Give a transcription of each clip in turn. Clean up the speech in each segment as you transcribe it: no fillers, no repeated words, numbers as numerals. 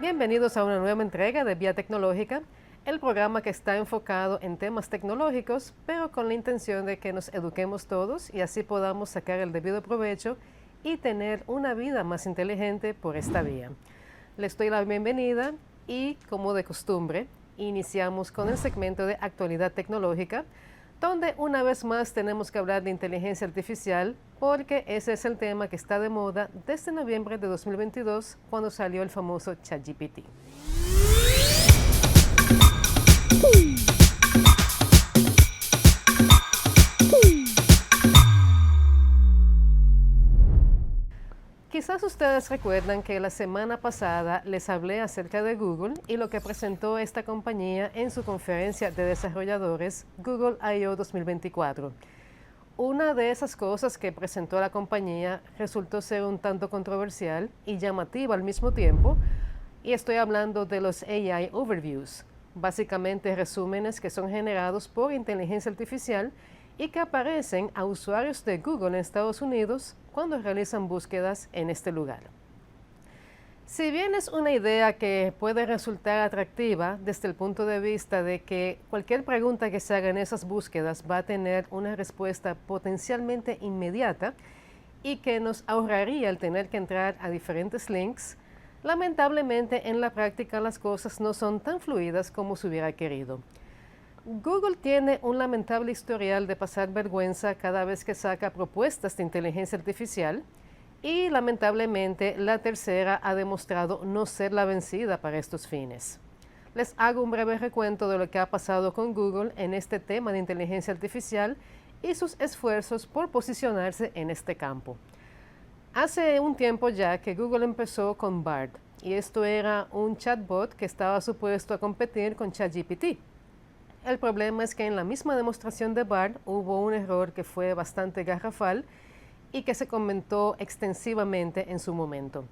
Bienvenidos a una nueva entrega de Vía Tecnológica, el programa que está enfocado en temas tecnológicos, pero con la intención de que nos eduquemos todos y así podamos sacar el debido provecho y tener una vida más inteligente por esta vía. Les doy la bienvenida y, como de costumbre, iniciamos con el segmento de actualidad tecnológica, donde una vez más tenemos que hablar de inteligencia artificial porque ese es el tema que está de moda desde noviembre de 2022 cuando salió el famoso ChatGPT. Quizás ustedes recuerdan que la semana pasada les hablé acerca de Google y lo que presentó esta compañía en su conferencia de desarrolladores Google I/O 2024. Una de esas cosas que presentó la compañía resultó ser un tanto controversial y llamativa al mismo tiempo, y estoy hablando de los AI Overviews, básicamente resúmenes que son generados por inteligencia artificial y que aparecen a usuarios de Google en Estados Unidos cuando realizan búsquedas en este lugar. Si bien es una idea que puede resultar atractiva desde el punto de vista de que cualquier pregunta que se haga en esas búsquedas va a tener una respuesta potencialmente inmediata y que nos ahorraría el tener que entrar a diferentes links, lamentablemente en la práctica las cosas no son tan fluidas como se hubiera querido. Google tiene un lamentable historial de pasar vergüenza cada vez que saca propuestas de inteligencia artificial y lamentablemente la tercera ha demostrado no ser la vencida para estos fines. Les hago un breve recuento de lo que ha pasado con Google en este tema de inteligencia artificial y sus esfuerzos por posicionarse en este campo. Hace un tiempo ya que Google empezó con Bard y esto era un chatbot que estaba supuesto a competir con ChatGPT. El problema es que en la misma demostración de Bard hubo un error que fue bastante garrafal y que se comentó extensivamente en su momento.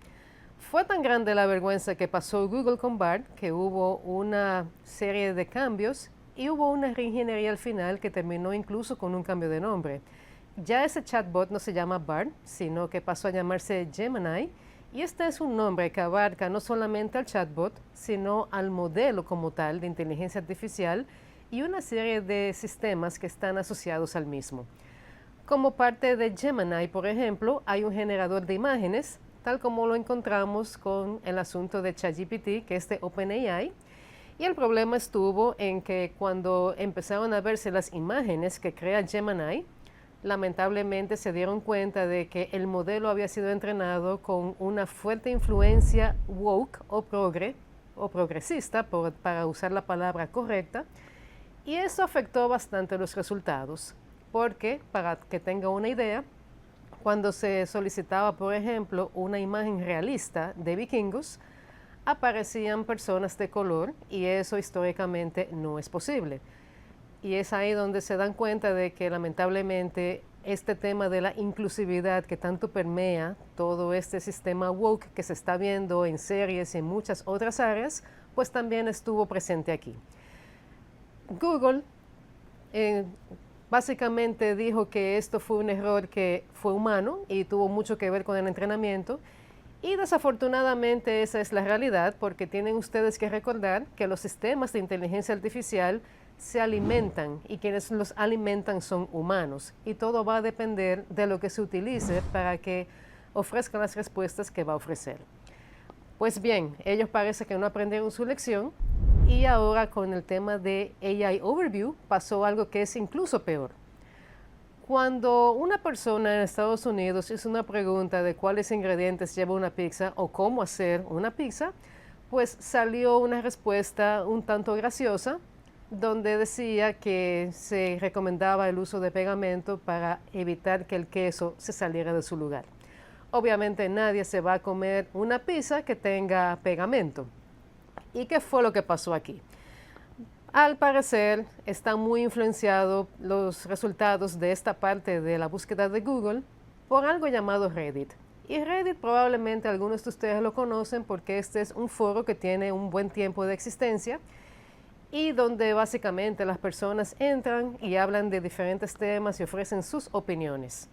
Fue tan grande la vergüenza que pasó Google con Bard que hubo una serie de cambios y hubo una reingeniería al final que terminó incluso con un cambio de nombre. Ya ese chatbot no se llama Bard, sino que pasó a llamarse Gemini, y este es un nombre que abarca no solamente al chatbot, sino al modelo como tal de inteligencia artificial y una serie de sistemas que están asociados al mismo. Como parte de Gemini, por ejemplo, hay un generador de imágenes, tal como lo encontramos con el asunto de ChatGPT, que es de OpenAI. Y el problema estuvo en que cuando empezaron a verse las imágenes que crea Gemini, lamentablemente se dieron cuenta de que el modelo había sido entrenado con una fuerte influencia woke o progresista, para usar la palabra correcta, y eso afectó bastante los resultados, porque, para que tenga una idea, cuando se solicitaba, por ejemplo, una imagen realista de vikingos, aparecían personas de color y eso históricamente no es posible. Y es ahí donde se dan cuenta de que lamentablemente este tema de la inclusividad que tanto permea todo este sistema woke que se está viendo en series y en muchas otras áreas, pues también estuvo presente aquí. Google básicamente dijo que esto fue un error que fue humano y tuvo mucho que ver con el entrenamiento. Y desafortunadamente esa es la realidad, porque tienen ustedes que recordar que los sistemas de inteligencia artificial se alimentan y quienes los alimentan son humanos. Y todo va a depender de lo que se utilice para que ofrezca las respuestas que va a ofrecer. Pues bien, ellos parece que no aprendieron su lección y ahora con el tema de AI Overview pasó algo que es incluso peor. Cuando una persona en Estados Unidos hizo una pregunta de cuáles ingredientes lleva una pizza o cómo hacer una pizza, pues salió una respuesta un tanto graciosa donde decía que se recomendaba el uso de pegamento para evitar que el queso se saliera de su lugar. Obviamente nadie se va a comer una pizza que tenga pegamento. ¿Y qué fue lo que pasó aquí? Al parecer, están muy influenciados los resultados de esta parte de la búsqueda de Google por algo llamado Reddit. Y Reddit probablemente algunos de ustedes lo conocen porque este es un foro que tiene un buen tiempo de existencia y donde básicamente las personas entran y hablan de diferentes temas y ofrecen sus opiniones.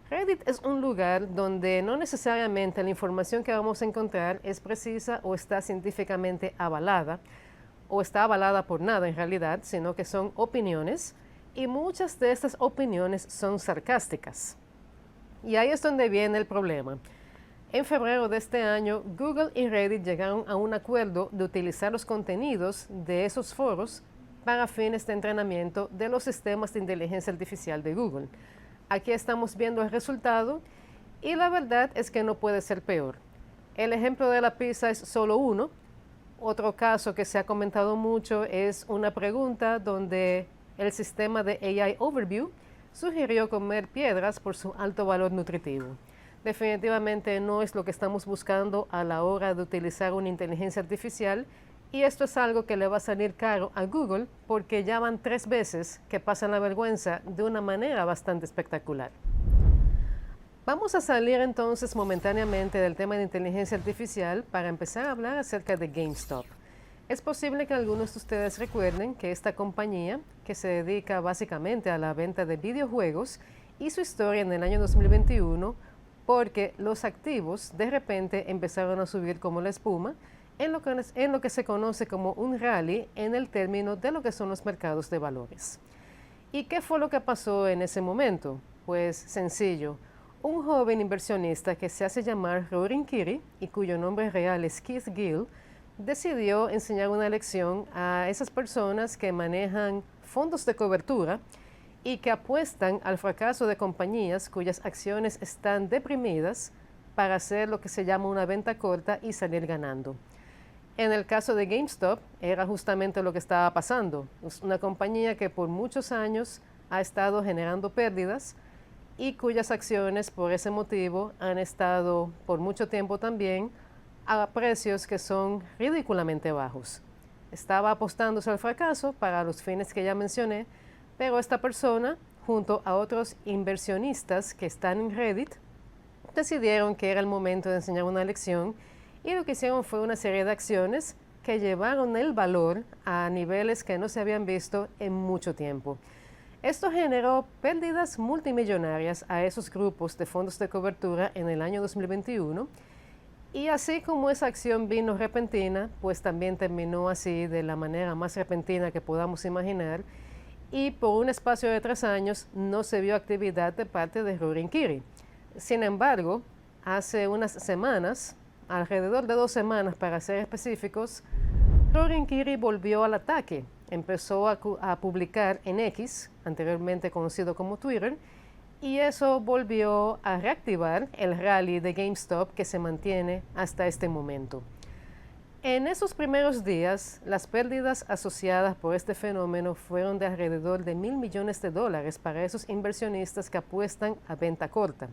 Reddit es un lugar donde no necesariamente la información que vamos a encontrar es precisa o está científicamente avalada, o está avalada por nada en realidad, sino que son opiniones, y muchas de estas opiniones son sarcásticas. Y ahí es donde viene el problema. En febrero de este año, Google y Reddit llegaron a un acuerdo de utilizar los contenidos de esos foros para fines de entrenamiento de los sistemas de inteligencia artificial de Google. Aquí estamos viendo el resultado y la verdad es que no puede ser peor. El ejemplo de la pizza es solo uno. Otro caso que se ha comentado mucho es una pregunta donde el sistema de AI Overview sugirió comer piedras por su alto valor nutritivo. Definitivamente no es lo que estamos buscando a la hora de utilizar una inteligencia artificial y esto es algo que le va a salir caro a Google porque ya van 3 veces que pasan la vergüenza de una manera bastante espectacular. Vamos a salir entonces momentáneamente del tema de inteligencia artificial para empezar a hablar acerca de GameStop. Es posible que algunos de ustedes recuerden que esta compañía, que se dedica básicamente a la venta de videojuegos, hizo historia en el año 2021 porque los activos de repente empezaron a subir como la espuma en lo que se conoce como un rally en el término de lo que son los mercados de valores. ¿Y qué fue lo que pasó en ese momento? Pues sencillo. Un joven inversionista que se hace llamar Roaring Kitty y cuyo nombre real es Keith Gill, decidió enseñar una lección a esas personas que manejan fondos de cobertura y que apuestan al fracaso de compañías cuyas acciones están deprimidas para hacer lo que se llama una venta corta y salir ganando. En el caso de GameStop era justamente lo que estaba pasando. Es una compañía que por muchos años ha estado generando pérdidas y cuyas acciones por ese motivo han estado por mucho tiempo también a precios que son ridículamente bajos. Estaba apostándose al fracaso para los fines que ya mencioné, pero esta persona, junto a otros inversionistas que están en Reddit, decidieron que era el momento de enseñar una lección y lo que hicieron fue una serie de acciones que llevaron el valor a niveles que no se habían visto en mucho tiempo. Esto generó pérdidas multimillonarias a esos grupos de fondos de cobertura en el año 2021 y así como esa acción vino repentina, pues también terminó así de la manera más repentina que podamos imaginar y por un espacio de 3 años no se vio actividad de parte de Roaring Kitty. Sin embargo, hace unas semanas, alrededor de 2 semanas para ser específicos, Roaring Kitty volvió al ataque. Empezó a publicar en X, anteriormente conocido como Twitter, y eso volvió a reactivar el rally de GameStop que se mantiene hasta este momento. En esos primeros días, las pérdidas asociadas por este fenómeno fueron de alrededor de $1.000 millones para esos inversionistas que apuestan a venta corta.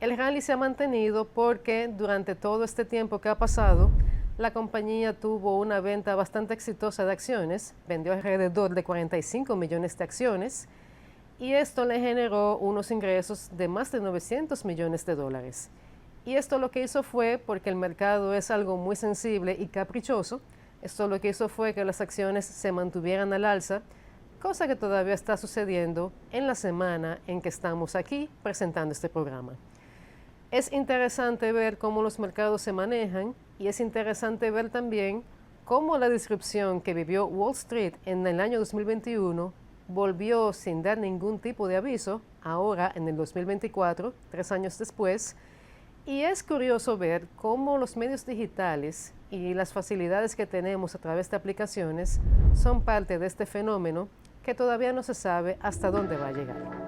El rally se ha mantenido porque durante todo este tiempo que ha pasado, la compañía tuvo una venta bastante exitosa de acciones, vendió alrededor de 45 millones de acciones y esto le generó unos ingresos de más de $900 millones. Y esto lo que hizo fue, porque el mercado es algo muy sensible y caprichoso, esto lo que hizo fue que las acciones se mantuvieran al alza, cosa que todavía está sucediendo en la semana en que estamos aquí presentando este programa. Es interesante ver cómo los mercados se manejan y es interesante ver también cómo la disrupción que vivió Wall Street en el año 2021 volvió sin dar ningún tipo de aviso, ahora en el 2024, 3 años después, y es curioso ver cómo los medios digitales y las facilidades que tenemos a través de aplicaciones son parte de este fenómeno que todavía no se sabe hasta dónde va a llegar.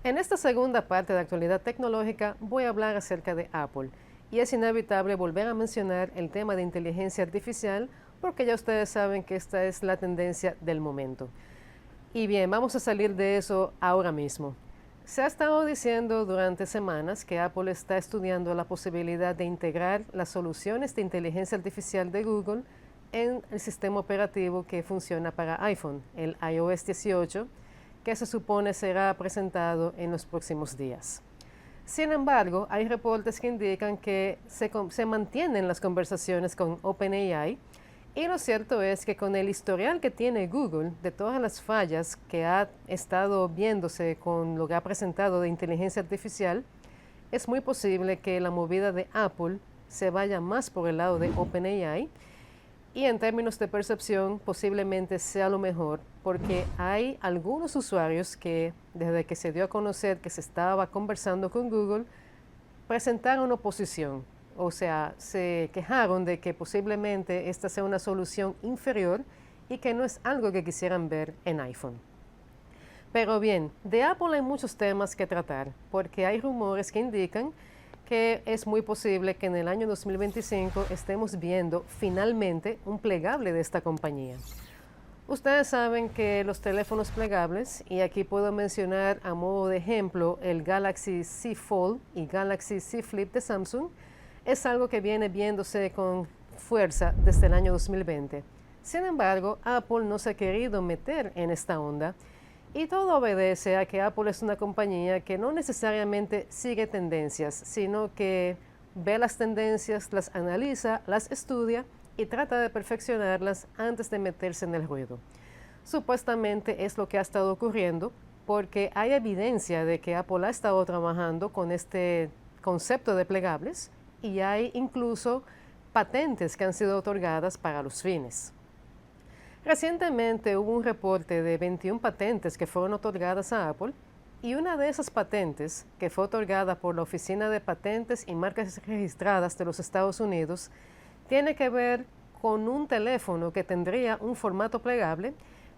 En esta segunda parte de actualidad tecnológica voy a hablar acerca de Apple y es inevitable volver a mencionar el tema de inteligencia artificial porque ya ustedes saben que esta es la tendencia del momento. Y bien, vamos a salir de eso ahora mismo. Se ha estado diciendo durante semanas que Apple está estudiando la posibilidad de integrar las soluciones de inteligencia artificial de Google en el sistema operativo que funciona para iPhone, el iOS 18, que se supone será presentado en los próximos días. Sin embargo, hay reportes que indican que se mantienen las conversaciones con OpenAI, y lo cierto es que con el historial que tiene Google de todas las fallas que ha estado viéndose con lo que ha presentado de inteligencia artificial, es muy posible que la movida de Apple se vaya más por el lado de OpenAI, y en términos de percepción posiblemente sea lo mejor, porque hay algunos usuarios que desde que se dio a conocer que se estaba conversando con Google, presentaron oposición. O sea, se quejaron de que posiblemente esta sea una solución inferior y que no es algo que quisieran ver en iPhone. Pero bien, de Apple hay muchos temas que tratar, porque hay rumores que indican que es muy posible que en el año 2025 estemos viendo finalmente un plegable de esta compañía. Ustedes saben que los teléfonos plegables, y aquí puedo mencionar a modo de ejemplo el Galaxy Z Fold y Galaxy Z Flip de Samsung, es algo que viene viéndose con fuerza desde el año 2020. Sin embargo, Apple no se ha querido meter en esta onda, y todo obedece a que Apple es una compañía que no necesariamente sigue tendencias, sino que ve las tendencias, las analiza, las estudia y trata de perfeccionarlas antes de meterse en el ruedo. Supuestamente es lo que ha estado ocurriendo, porque hay evidencia de que Apple ha estado trabajando con este concepto de plegables, y hay incluso patentes que han sido otorgadas para los fines. Recientemente hubo un reporte de 21 patentes que fueron otorgadas a Apple, y una de esas patentes, que fue otorgada por la Oficina de Patentes y Marcas Registradas de los Estados Unidos, tiene que ver con un teléfono que tendría un formato plegable,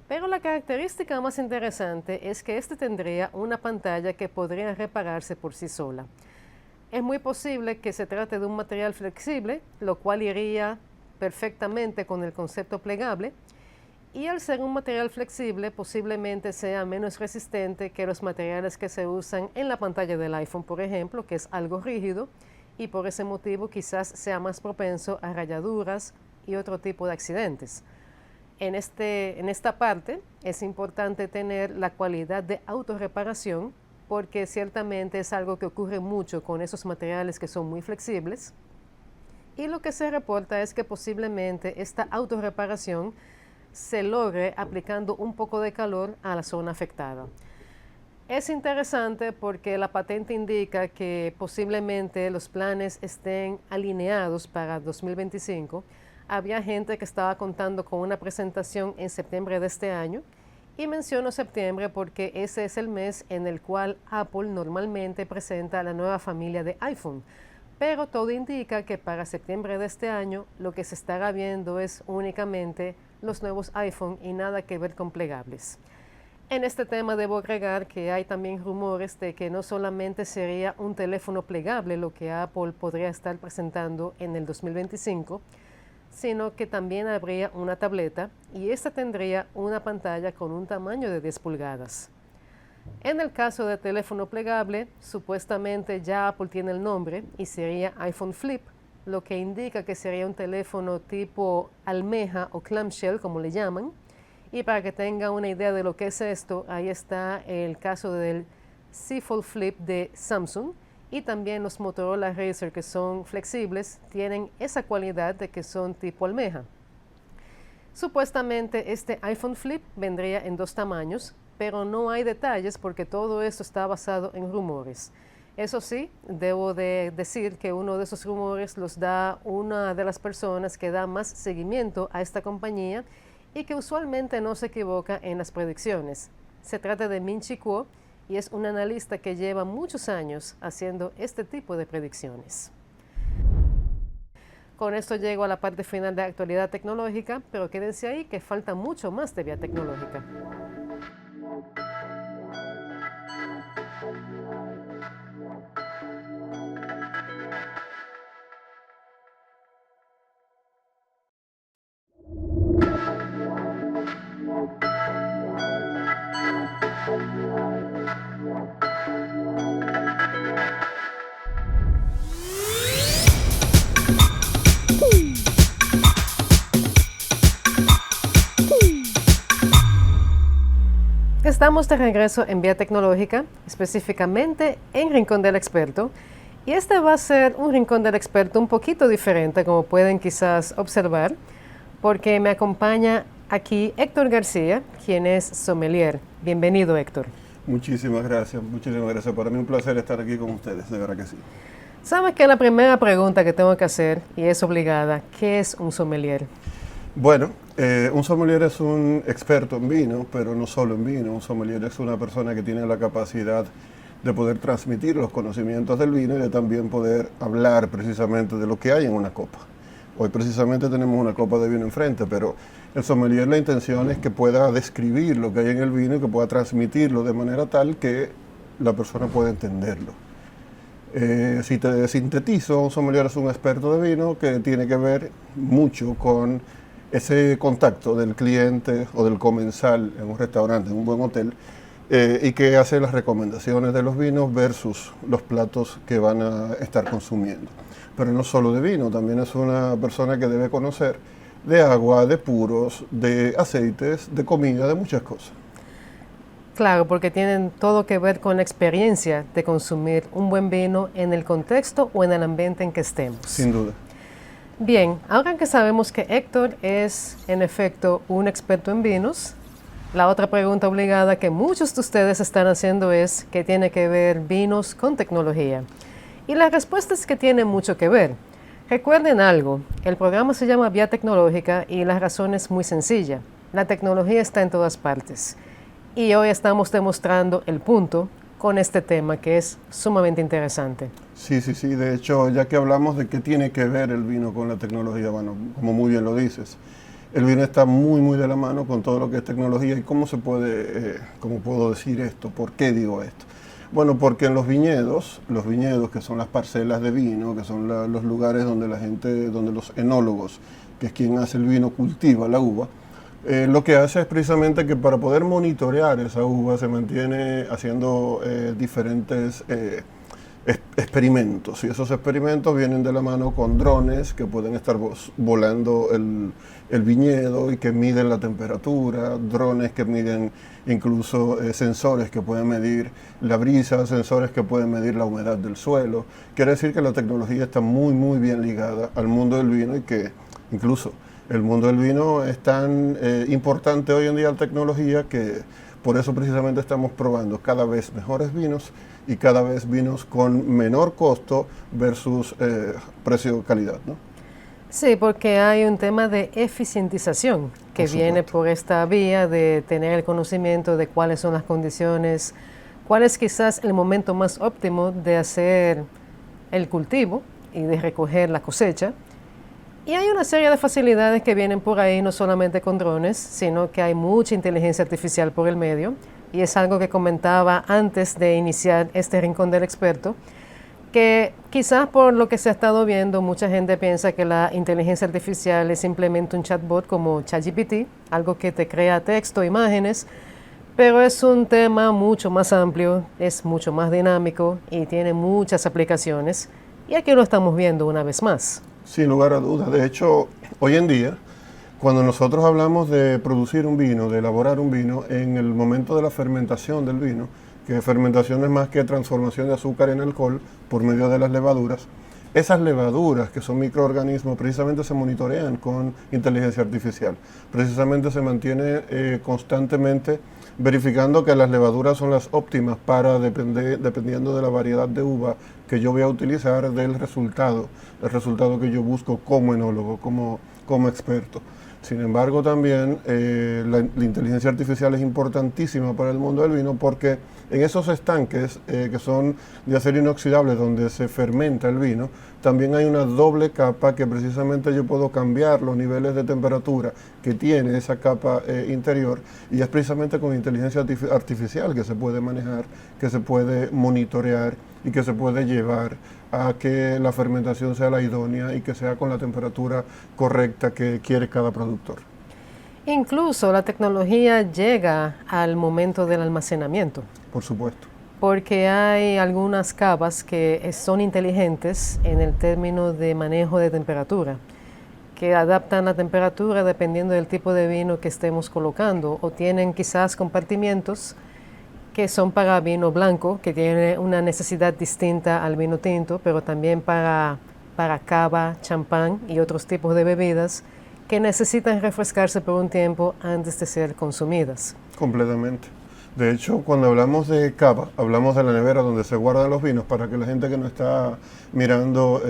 pero la característica más interesante es que este tendría una pantalla que podría repararse por sí sola. Es muy posible que se trate de un material flexible, lo cual iría perfectamente con el concepto plegable, y al ser un material flexible posiblemente sea menos resistente que los materiales que se usan en la pantalla del iPhone, por ejemplo, que es algo rígido, y por ese motivo quizás sea más propenso a rayaduras y otro tipo de accidentes. En esta parte es importante tener la cualidad de autorreparación, porque ciertamente es algo que ocurre mucho con esos materiales que son muy flexibles, y lo que se reporta es que posiblemente esta autorreparación se logre aplicando un poco de calor a la zona afectada. Es interesante porque la patente indica que posiblemente los planes estén alineados para 2025. Había gente que estaba contando con una presentación en septiembre de este año, y menciono septiembre porque ese es el mes en el cual Apple normalmente presenta la nueva familia de iPhone. Pero todo indica que para septiembre de este año lo que se estará viendo es únicamente los nuevos iPhone y nada que ver con plegables. En este tema debo agregar que hay también rumores de que no solamente sería un teléfono plegable lo que Apple podría estar presentando en el 2025, sino que también habría una tableta, y esta tendría una pantalla con un tamaño de 10 pulgadas. En el caso de teléfono plegable, supuestamente ya Apple tiene el nombre y sería iPhone Flip, lo que indica que sería un teléfono tipo almeja o clamshell, como le llaman. Y para que tenga una idea de lo que es esto, ahí está el caso del Z Fold Flip de Samsung, y también los Motorola Razr, que son flexibles, tienen esa cualidad de que son tipo almeja. Supuestamente este iPhone Flip vendría en 2 tamaños, pero no hay detalles porque todo esto está basado en rumores. Eso sí, debo de decir que uno de esos rumores los da una de las personas que da más seguimiento a esta compañía y que usualmente no se equivoca en las predicciones. Se trata de Ming-Chi Kuo, y es un analista que lleva muchos años haciendo este tipo de predicciones. Con esto llego a la parte final de actualidad tecnológica, pero quédense ahí que falta mucho más de vía tecnológica. estamos de regreso en Vía Tecnológica, específicamente en Rincón del Experto. Y este va a ser un Rincón del Experto un poquito diferente, como pueden quizás observar, porque me acompaña aquí Héctor García, quien es sommelier. Bienvenido, Héctor. Muchísimas gracias. Para mí un placer estar aquí con ustedes, de verdad que sí. Sabes que la primera pregunta que tengo que hacer, y es obligada, ¿qué es un sommelier? Bueno, un sommelier es un experto en vino, pero no solo en vino. Un sommelier es una persona que tiene la capacidad de poder transmitir los conocimientos del vino y de también poder hablar precisamente de lo que hay en una copa. Hoy precisamente tenemos una copa de vino enfrente, pero el sommelier, la intención es que pueda describir lo que hay en el vino y que pueda transmitirlo de manera tal que la persona pueda entenderlo. Si te sintetizo, un sommelier es un experto de vino que tiene que ver mucho con ese contacto del cliente o del comensal en un restaurante, en un buen hotel, y que hace las recomendaciones de los vinos versus los platos que van a estar consumiendo. Pero no solo de vino, también es una persona que debe conocer de agua, de puros, de aceites, de comida, de muchas cosas. Claro, porque tienen todo que ver con la experiencia de consumir un buen vino en el contexto o en el ambiente en que estemos. Sin duda. Bien, ahora que sabemos que Héctor es en efecto un experto en vinos, la otra pregunta obligada que muchos de ustedes están haciendo es ¿qué tiene que ver vinos con tecnología? Y la respuesta es que tiene mucho que ver. Recuerden algo, el programa se llama Vía Tecnológica y la razón es muy sencilla. La tecnología está en todas partes. Y hoy estamos demostrando el punto con este tema que es sumamente interesante. Sí. De hecho, ya que hablamos de qué tiene que ver el vino con la tecnología, bueno, como muy bien lo dices, el vino está muy de la mano con todo lo que es tecnología. ¿Y cómo se puede, cómo puedo decir esto? ¿Por qué digo esto? Bueno, porque en los viñedos que son las parcelas de vino, que son los lugares donde la gente, donde los enólogos, que es quien hace el vino, cultiva la uva, lo que hace es precisamente que para poder monitorear esa uva se mantiene haciendo diferentes experimentos, y esos experimentos vienen de la mano con drones que pueden estar volando el viñedo y que miden la temperatura, drones que miden incluso sensores que pueden medir la brisa, sensores que pueden medir la humedad del suelo. Quiere decir que la tecnología está muy bien ligada al mundo del vino y que incluso el mundo del vino es tan importante hoy en día la tecnología que por eso precisamente estamos probando cada vez mejores vinos y cada vez vinos con menor costo versus precio-calidad, ¿no? Sí, porque hay un tema de eficientización que viene por esta vía de tener el conocimiento de cuáles son las condiciones, cuál es quizás el momento más óptimo de hacer el cultivo y de recoger la cosecha. Y hay una serie de facilidades que vienen por ahí, no solamente con drones, sino que hay mucha inteligencia artificial por el medio. Y es algo que comentaba antes de iniciar este Rincón del Experto, que quizás por lo que se ha estado viendo, mucha gente piensa que la inteligencia artificial es simplemente un chatbot como ChatGPT, algo que te crea texto, imágenes, pero es un tema mucho más amplio, es mucho más dinámico y tiene muchas aplicaciones. Y aquí lo estamos viendo una vez más. Sin lugar a dudas. De hecho, hoy en día, cuando nosotros hablamos de producir un vino, de elaborar un vino, en el momento de la fermentación del vino, que fermentación es más que transformación de azúcar en alcohol por medio de las levaduras, esas levaduras, que son microorganismos, precisamente se monitorean con inteligencia artificial. Precisamente se mantiene constantemente verificando que las levaduras son las óptimas para, dependiendo de la variedad de uva que yo voy a utilizar, del resultado, el resultado que yo busco como enólogo, como experto. Sin embargo, también la inteligencia artificial es importantísima para el mundo del vino porque en esos estanques que son de acero inoxidable donde se fermenta el vino, también hay una doble capa que precisamente yo puedo cambiar los niveles de temperatura que tiene esa capa interior, y es precisamente con inteligencia artificial que se puede manejar, que se puede monitorear y que se puede llevar a que la fermentación sea la idónea y que sea con la temperatura correcta que quiere cada productor. Incluso la tecnología llega al momento del almacenamiento. Por supuesto. Porque hay algunas capas que son inteligentes en el término de manejo de temperatura. que adaptan la temperatura dependiendo del tipo de vino que estemos colocando, o tienen quizás compartimientos que son para vino blanco, que tiene una necesidad distinta al vino tinto, pero también para cava, champán y otros tipos de bebidas que necesitan refrescarse por un tiempo antes de ser consumidas. Completamente. De hecho, cuando hablamos de cava, hablamos de la nevera donde se guardan los vinos, para que la gente que no está mirando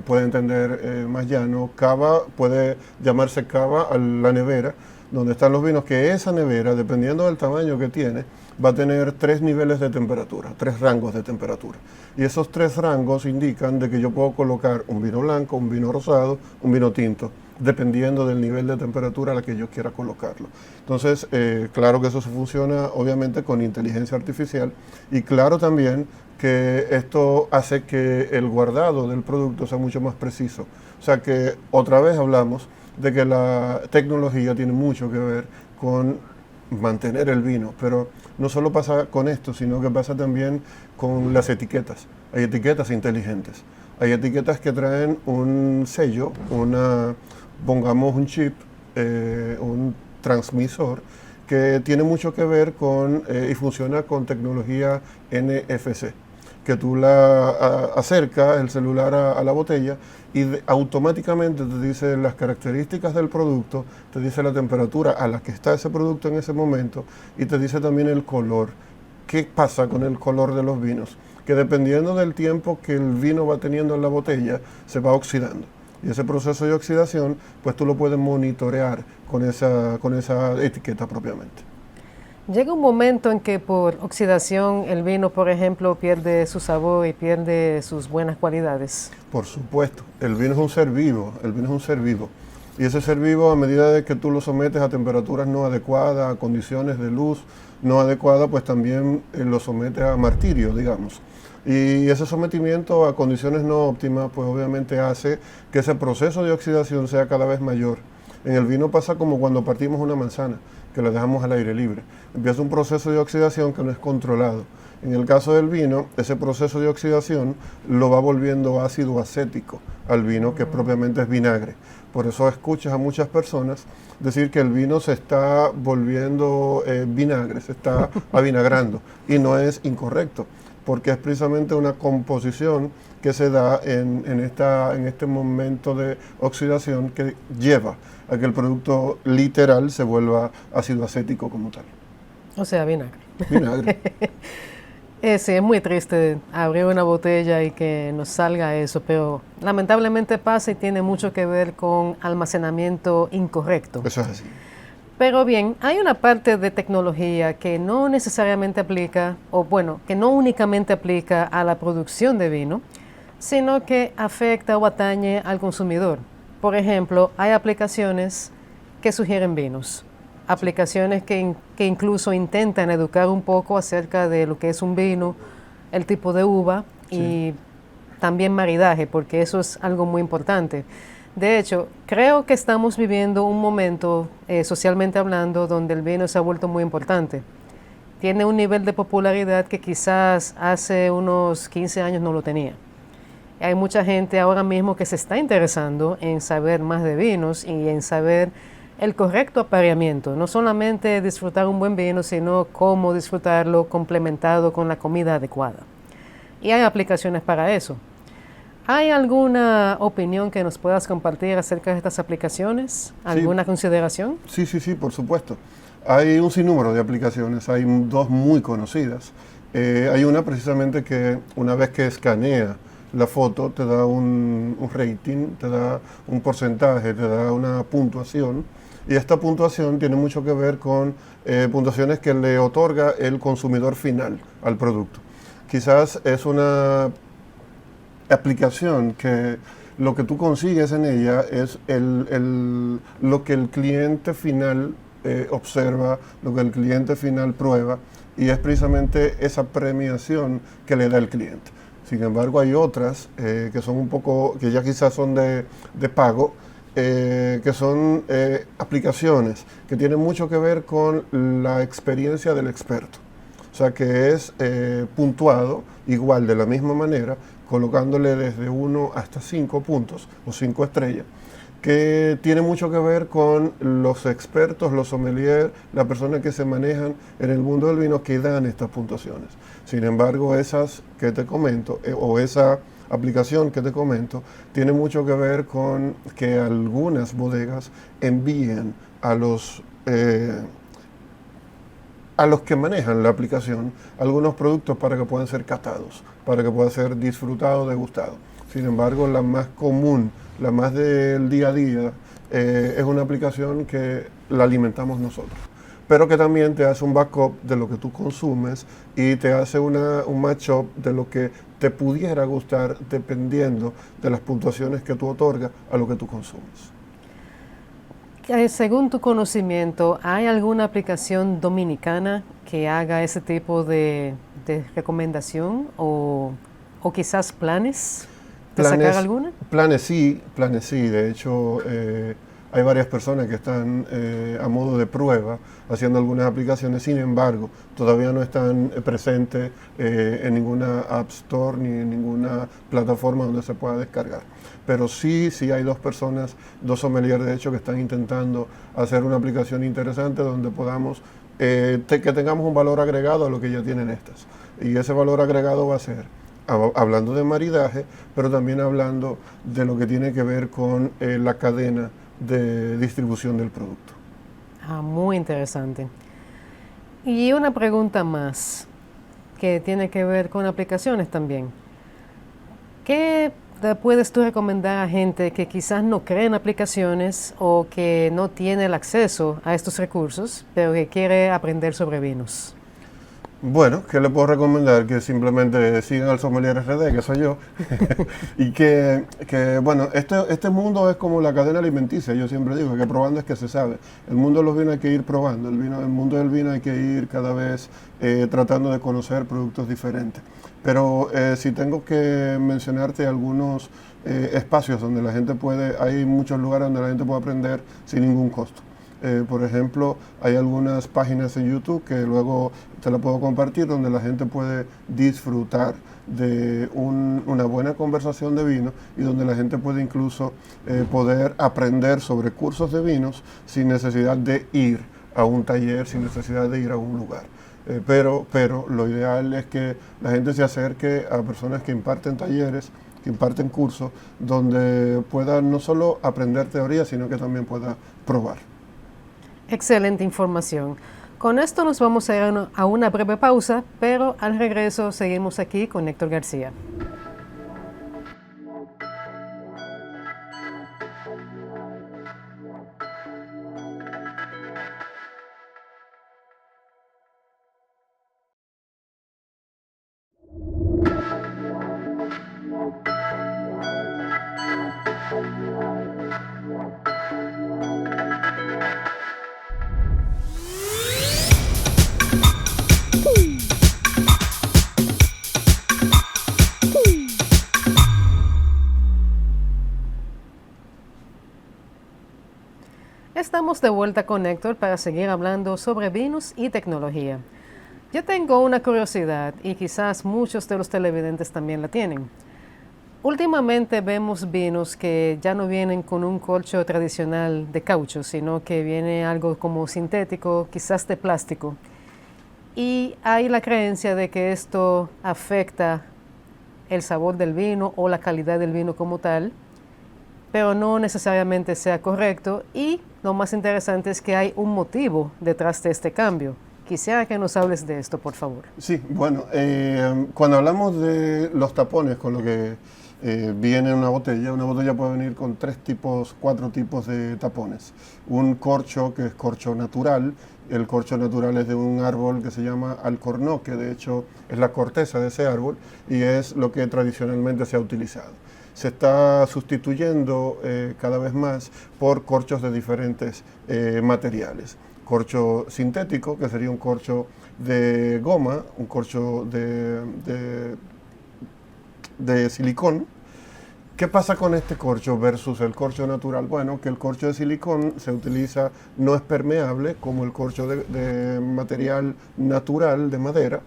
pueda entender más llano. Cava puede llamarse cava a la nevera donde están los vinos, que esa nevera, dependiendo del tamaño que tiene, va a tener 3 niveles de temperatura, 3 rangos de temperatura. Y esos 3 rangos indican de que yo puedo colocar un vino blanco, un vino rosado, un vino tinto, dependiendo del nivel de temperatura a la que yo quiera colocarlo. Entonces, claro que eso funciona obviamente con inteligencia artificial, y claro también que esto hace que el guardado del producto sea mucho más preciso. O sea que otra vez hablamos de que la tecnología tiene mucho que ver con mantener el vino, pero no solo pasa con esto, sino que pasa también con las etiquetas. Hay etiquetas inteligentes, hay etiquetas que traen un sello, pongamos un chip, un transmisor, que tiene mucho que ver con y funciona con tecnología NFC, que tú acercas el celular a la botella y automáticamente te dice las características del producto, te dice la temperatura a la que está ese producto en ese momento, y te dice también el color. ¿Qué pasa con el color de los vinos? Que dependiendo del tiempo que el vino va teniendo en la botella, se va oxidando. Y ese proceso de oxidación, pues tú lo puedes monitorear con esa etiqueta propiamente. Llega un momento en que por oxidación el vino, por ejemplo, pierde su sabor y pierde sus buenas cualidades. Por supuesto, el vino es un ser vivo, Y ese ser vivo, a medida de que tú lo sometes a temperaturas no adecuadas, a condiciones de luz no adecuadas, pues también lo sometes a martirio, digamos. Y ese sometimiento a condiciones no óptimas, pues obviamente hace que ese proceso de oxidación sea cada vez mayor. En el vino pasa como cuando partimos una manzana, que la dejamos al aire libre. Empieza un proceso de oxidación que no es controlado. En el caso del vino, ese proceso de oxidación lo va volviendo ácido acético al vino, que propiamente es vinagre. Por eso escuchas a muchas personas decir que el vino se está volviendo vinagre, se está avinagrando, y no es incorrecto, porque es precisamente una composición que se da en este momento de oxidación que lleva a que el producto literal se vuelva ácido acético como tal. O sea, vinagre. Vinagre. Sí, es muy triste abrir una botella y que nos salga eso, pero lamentablemente pasa y tiene mucho que ver con almacenamiento incorrecto. Eso es así. Pero bien, hay una parte de tecnología que no necesariamente aplica, o bueno, que no únicamente aplica a la producción de vino, sino que afecta o atañe al consumidor. Por ejemplo, hay aplicaciones que sugieren vinos, aplicaciones que incluso intentan educar un poco acerca de lo que es un vino, el tipo de uva y también maridaje, porque eso es algo muy importante. De hecho, creo que estamos viviendo un momento, socialmente hablando, donde el vino se ha vuelto muy importante. Tiene un nivel de popularidad que quizás hace unos 15 años no lo tenía. Hay mucha gente ahora mismo que se está interesando en saber más de vinos y en saber el correcto apareamiento. No solamente disfrutar un buen vino, sino cómo disfrutarlo complementado con la comida adecuada. Y hay aplicaciones para eso. ¿Hay alguna opinión que nos puedas compartir acerca de estas aplicaciones? ¿Alguna consideración? Sí, por supuesto. Hay un sinnúmero de aplicaciones, hay 2 muy conocidas. Hay una precisamente que una vez que escanea la foto te da un rating, te da un porcentaje, te da una puntuación, y esta puntuación tiene mucho que ver con puntuaciones que le otorga el consumidor final al producto. Quizás es una aplicación que lo que tú consigues en ella es lo que el cliente final observa, lo que el cliente final prueba, y es precisamente esa premiación que le da el cliente. Sin embargo, hay otras que son un poco, que ya quizás son de pago, que son aplicaciones que tienen mucho que ver con la experiencia del experto. O sea, que es puntuado igual de la misma manera, colocándole desde 1 hasta 5 puntos o 5 estrellas. que tiene mucho que ver con los expertos, los sommeliers, las personas que se manejan en el mundo del vino que dan estas puntuaciones. Sin embargo, esas que te comento, o esa aplicación que te comento, tiene mucho que ver con que algunas bodegas envíen a los que manejan la aplicación algunos productos para que puedan ser catados, para que puedan ser disfrutados, degustados. Sin embargo, la más común, la más del día a día, es una aplicación que la alimentamos nosotros, pero que también te hace un backup de lo que tú consumes y te hace un match-up de lo que te pudiera gustar dependiendo de las puntuaciones que tú otorgas a lo que tú consumes. Según tu conocimiento, ¿hay alguna aplicación dominicana que haga ese tipo de recomendación o quizás planes de sacar alguna? Planes sí. De hecho, hay varias personas que están a modo de prueba haciendo algunas aplicaciones. Sin embargo, todavía no están presentes en ninguna App Store ni en ninguna plataforma donde se pueda descargar. Pero sí hay dos sommeliers de hecho que están intentando hacer una aplicación interesante donde podamos, que tengamos un valor agregado a lo que ya tienen estas. Y ese valor agregado va a ser, hablando de maridaje, pero también hablando de lo que tiene que ver con la cadena de distribución del producto. Muy interesante. Y una pregunta más que tiene que ver con aplicaciones también. ¿Qué puedes tú recomendar a gente que quizás no cree en aplicaciones o que no tiene el acceso a estos recursos, pero que quiere aprender sobre vinos? Bueno, ¿qué le puedo recomendar? Que simplemente sigan al Sommelier RD, que soy yo, y que bueno, este mundo es como la cadena alimenticia, yo siempre digo, que probando es que se sabe. El mundo de los vinos hay que ir probando, el mundo del vino hay que ir cada vez tratando de conocer productos diferentes. Pero si tengo que mencionarte algunos espacios donde la gente hay muchos lugares donde la gente puede aprender sin ningún costo. Por ejemplo, hay algunas páginas en YouTube que luego te la puedo compartir donde la gente puede disfrutar de una buena conversación de vino y donde la gente puede incluso poder aprender sobre cursos de vinos sin necesidad de ir a un taller, sin necesidad de ir a un lugar. Pero lo ideal es que la gente se acerque a personas que imparten talleres, que imparten cursos, donde pueda no solo aprender teoría, sino que también pueda probar. Excelente información. Con esto nos vamos a ir a una breve pausa, pero al regreso seguimos aquí con Héctor García. Estamos de vuelta con Héctor para seguir hablando sobre vinos y tecnología. Yo tengo una curiosidad y quizás muchos de los televidentes también la tienen. Últimamente vemos vinos que ya no vienen con un corcho tradicional de caucho, sino que viene algo como sintético, quizás de plástico. Y hay la creencia de que esto afecta el sabor del vino o la calidad del vino como tal, pero no necesariamente sea correcto, y lo más interesante es que hay un motivo detrás de este cambio. Quisiera que nos hables de esto, por favor. Sí, bueno, cuando hablamos de los tapones con lo que viene una botella puede venir con 4 tipos de tapones. Un corcho, que es corcho natural. El corcho natural es de un árbol que se llama alcornoque, que de hecho es la corteza de ese árbol y es lo que tradicionalmente se ha utilizado. Se está sustituyendo cada vez más por corchos de diferentes materiales. Corcho sintético, que sería un corcho de goma, un corcho de silicón. ¿Qué pasa con este corcho versus el corcho natural? Bueno, que el corcho de silicón se utiliza, no es permeable como el corcho de material natural de madera.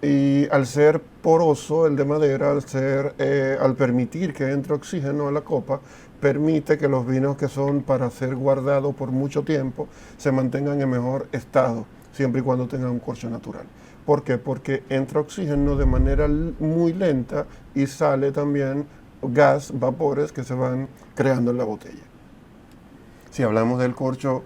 Y al ser poroso el de madera, al permitir que entre oxígeno a la copa, permite que los vinos que son para ser guardados por mucho tiempo se mantengan en mejor estado, siempre y cuando tengan un corcho natural. ¿Por qué? Porque entra oxígeno de manera muy lenta y sale también gas, vapores que se van creando en la botella. Si hablamos del corcho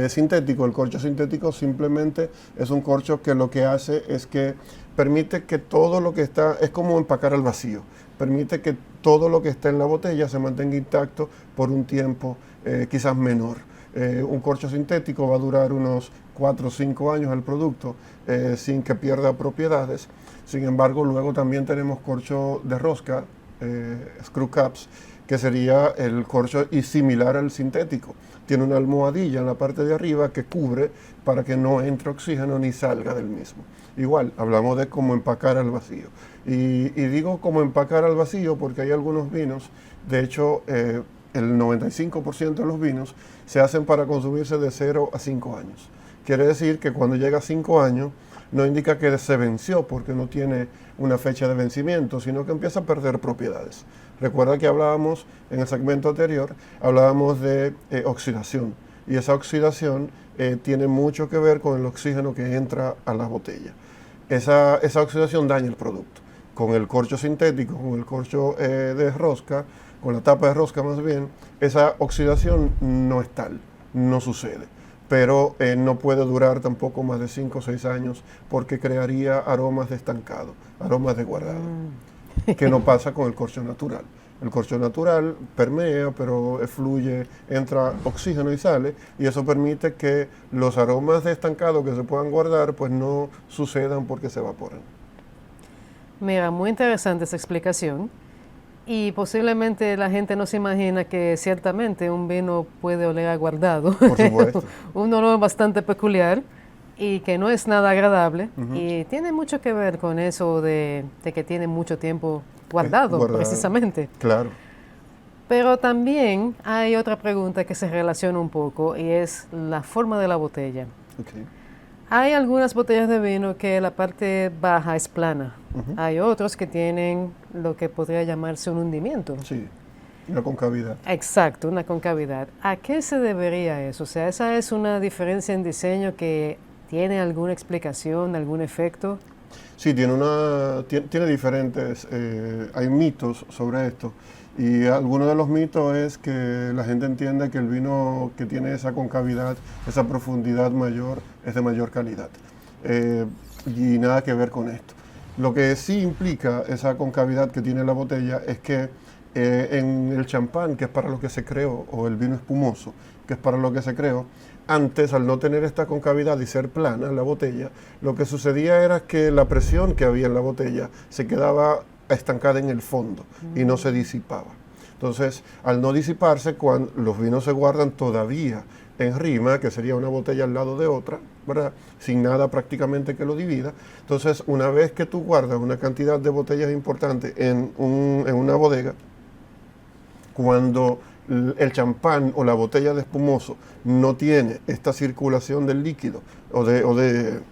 sintético, el corcho sintético simplemente es un corcho que lo que hace es que permite que todo lo que está, es como empacar al vacío, permite que todo lo que está en la botella se mantenga intacto por un tiempo quizás menor. Un corcho sintético va a durar unos 4 o 5 años el producto sin que pierda propiedades. Sin embargo, luego también tenemos corcho de rosca, screw caps, que sería el corcho y similar al sintético. Tiene una almohadilla en la parte de arriba que cubre para que no entre oxígeno ni salga del mismo. Igual, hablamos de cómo empacar al vacío. Y digo cómo empacar al vacío porque hay algunos vinos, de hecho, el 95% de los vinos se hacen para consumirse de 0 a 5 años. Quiere decir que cuando llega a 5 años, no indica que se venció porque no tiene una fecha de vencimiento, sino que empieza a perder propiedades. Recuerda que hablábamos en el segmento anterior, hablábamos de oxidación, y esa oxidación tiene mucho que ver con el oxígeno que entra a la botella. Esa oxidación daña el producto. Con el corcho sintético, con el corcho de rosca, con la tapa de rosca más bien, esa oxidación no es tal, no sucede. Pero no puede durar tampoco más de 5 o 6 años porque crearía aromas de estancado, aromas de guardado, que no pasa con el corcho natural. El corcho natural permea, pero fluye, entra oxígeno y sale, y eso permite que los aromas de estancado que se puedan guardar pues no sucedan porque se evaporan. Mira, muy interesante esa explicación. Y posiblemente la gente no se imagina que ciertamente un vino puede oler a guardado. Por supuesto. Un olor bastante peculiar y que no es nada agradable. Y tiene mucho que ver con eso de que tiene mucho tiempo guardado, precisamente. Claro. Pero también hay otra pregunta que se relaciona un poco y es la forma de la botella. Okay. Hay algunas botellas de vino que la parte baja es plana. Hay otros que tienen lo que podría llamarse un hundimiento. Sí, una concavidad. Exacto, una concavidad. ¿A qué se debería eso? O sea, ¿esa es una diferencia en diseño que tiene alguna explicación, algún efecto? Sí, tiene diferentes, hay mitos sobre esto. Y alguno de los mitos es que la gente entiende que el vino que tiene esa concavidad, esa profundidad mayor, es de mayor calidad. Y nada que ver con esto. Lo que sí implica esa concavidad que tiene la botella es que en el champán, que es para lo que se creó, o el vino espumoso, que es para lo que se creó, antes, al no tener esta concavidad y ser plana la botella, lo que sucedía era que la presión que había en la botella se quedaba estancada en el fondo y no se disipaba. Entonces, al no disiparse, cuando los vinos se guardan todavía en rima, que sería una botella al lado de otra, ¿verdad? Sin nada prácticamente que lo divida. Entonces, una vez que tú guardas una cantidad de botellas importante en una bodega, cuando el champán o la botella de espumoso no tiene esta circulación del líquido o de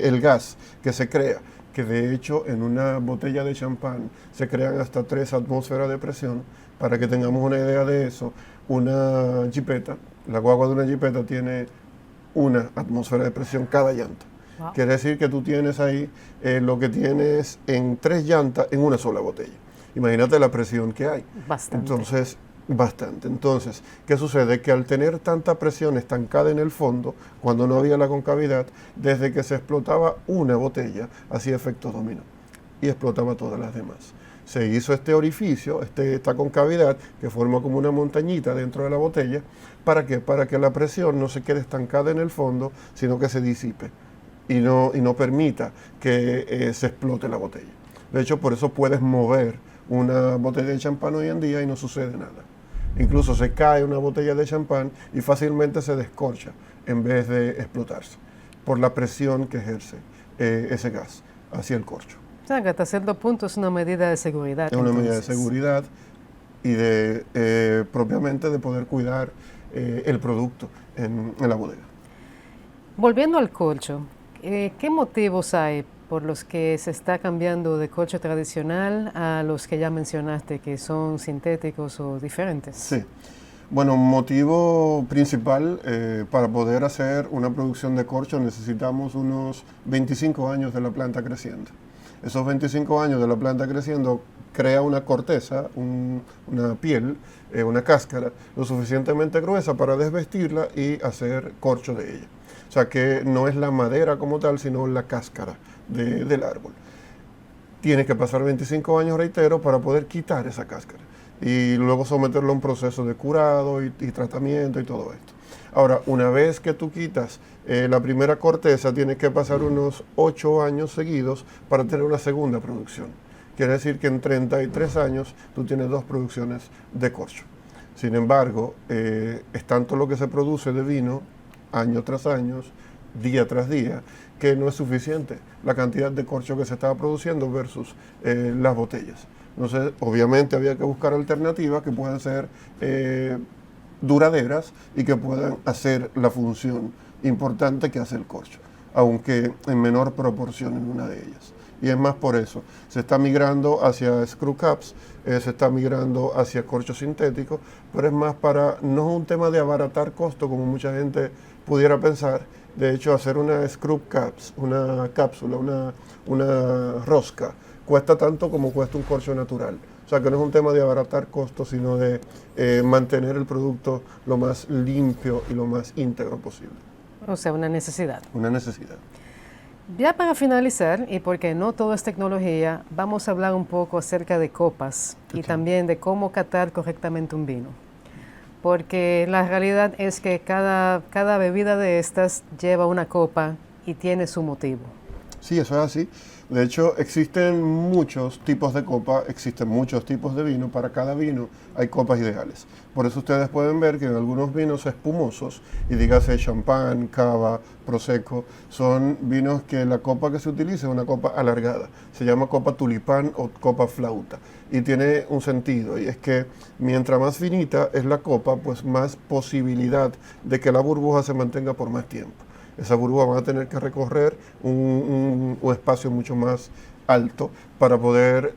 el gas que se crea, que de hecho en una botella de champán se crean hasta 3 atmósferas de presión. Para que tengamos una idea de eso, una jipeta, la guagua de una jipeta tiene 1 atmósfera de presión cada llanta. Wow. Quiere decir que tú tienes ahí lo que tienes en 3 llantas en una sola botella. Imagínate la presión que hay. Bastante. Entonces, ¿qué sucede? Que al tener tanta presión estancada en el fondo, cuando no había la concavidad, desde que se explotaba una botella, hacía efecto dominó y explotaba todas las demás. Se hizo este orificio, esta concavidad, que forma como una montañita dentro de la botella. ¿Para qué? Para que la presión no se quede estancada en el fondo, sino que se disipe y no permita que se explote la botella. De hecho, por eso puedes mover una botella de champán hoy en día y no sucede nada. Incluso se cae una botella de champán y fácilmente se descorcha en vez de explotarse por la presión que ejerce ese gas hacia el corcho. O sea, que hasta cierto punto es una medida de seguridad. Es una medida de seguridad y propiamente de poder cuidar el producto en la bodega. Volviendo al corcho, ¿qué motivos hay por los que se está cambiando de corcho tradicional a los que ya mencionaste, que son sintéticos o diferentes? Sí. Bueno, un motivo principal para poder hacer una producción de corcho necesitamos unos 25 años de la planta creciendo. Esos 25 años de la planta creciendo crea una corteza, una piel, una cáscara lo suficientemente gruesa para desvestirla y hacer corcho de ella. O sea que no es la madera como tal, sino la cáscara del árbol. Tiene que pasar 25 años, reitero, para poder quitar esa cáscara y luego someterlo a un proceso de curado y tratamiento y todo esto. Ahora, una vez que tú quitas la primera corteza, tienes que pasar unos 8 años seguidos para tener una segunda producción. Quiere decir que en 33 años tú tienes 2 producciones de corcho. Sin embargo, es tanto lo que se produce de vino, año tras año, día tras día, que no es suficiente la cantidad de corcho que se estaba produciendo versus las botellas. Entonces, obviamente había que buscar alternativas que puedan ser duraderas y que puedan hacer la función importante que hace el corcho, aunque en menor proporción en una de ellas. Y es más por eso, se está migrando hacia screw caps, se está migrando hacia corcho sintético, pero es más para, no es un tema de abaratar costo como mucha gente pudiera pensar. De hecho, hacer una screw caps, una cápsula, una rosca, cuesta tanto como cuesta un corcho natural. O sea que no es un tema de abaratar costos, sino de mantener el producto lo más limpio y lo más íntegro posible. O sea, una necesidad. Una necesidad. Ya para finalizar, y porque no todo es tecnología, vamos a hablar un poco acerca de copas y también de cómo catar correctamente un vino. Porque la realidad es que cada bebida de estas lleva una copa y tiene su motivo. Sí, eso es así. De hecho, existen muchos tipos de copa, existen muchos tipos de vino. Para cada vino hay copas ideales. Por eso ustedes pueden ver que en algunos vinos espumosos, y dígase champán, cava, prosecco, son vinos que la copa que se utiliza es una copa alargada. Se llama copa tulipán o copa flauta. Y tiene un sentido, y es que mientras más finita es la copa, pues más posibilidad de que la burbuja se mantenga por más tiempo. Esa burbuja va a tener que recorrer un espacio mucho más alto para poder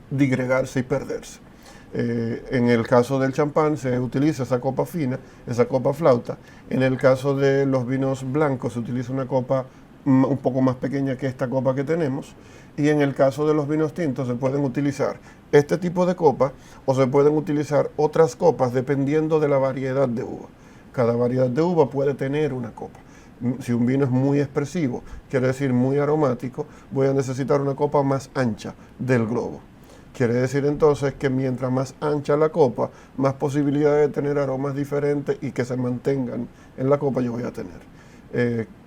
digregarse y perderse. En el caso del champán se utiliza esa copa fina, esa copa flauta. En el caso de los vinos blancos se utiliza una copa un poco más pequeña que esta copa que tenemos. Y en el caso de los vinos tintos se pueden utilizar este tipo de copa o se pueden utilizar otras copas dependiendo de la variedad de uva. Cada variedad de uva puede tener una copa. Si un vino es muy expresivo, quiere decir muy aromático, voy a necesitar una copa más ancha del globo. Quiere decir entonces que mientras más ancha la copa, más posibilidades de tener aromas diferentes y que se mantengan en la copa yo voy a tener.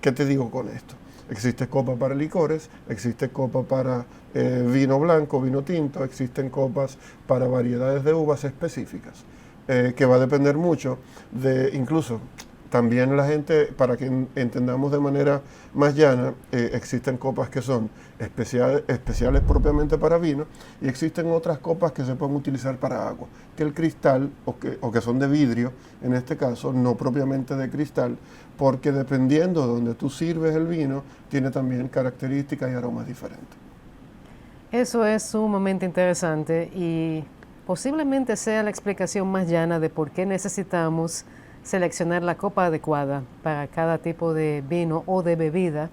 ¿Qué te digo con esto? Existe copa para licores, existe copa para vino blanco, vino tinto, existen copas para variedades de uvas específicas, que va a depender mucho de incluso... También la gente, para que entendamos de manera más llana, existen copas que son especiales propiamente para vino y existen otras copas que se pueden utilizar para agua, que el cristal o que son de vidrio, en este caso, no propiamente de cristal, porque dependiendo de donde tú sirves el vino, tiene también características y aromas diferentes. Eso es sumamente interesante y posiblemente sea la explicación más llana de por qué necesitamos seleccionar la copa adecuada para cada tipo de vino o de bebida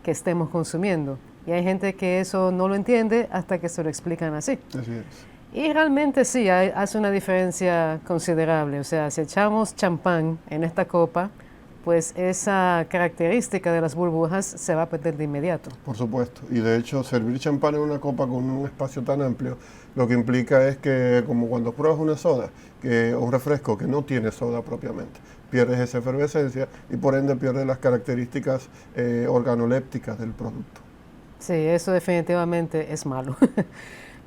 que estemos consumiendo. Y hay gente que eso no lo entiende hasta que se lo explican así. Así es. Y realmente sí, hace una diferencia considerable. O sea, si echamos champán en esta copa, pues esa característica de las burbujas se va a perder de inmediato. Por supuesto. Y de hecho, servir champán en una copa con un espacio tan amplio, lo que implica es que, como cuando pruebas una soda o un refresco que no tiene soda propiamente, pierdes esa efervescencia y por ende pierdes las características organolépticas del producto. Sí, eso definitivamente es malo.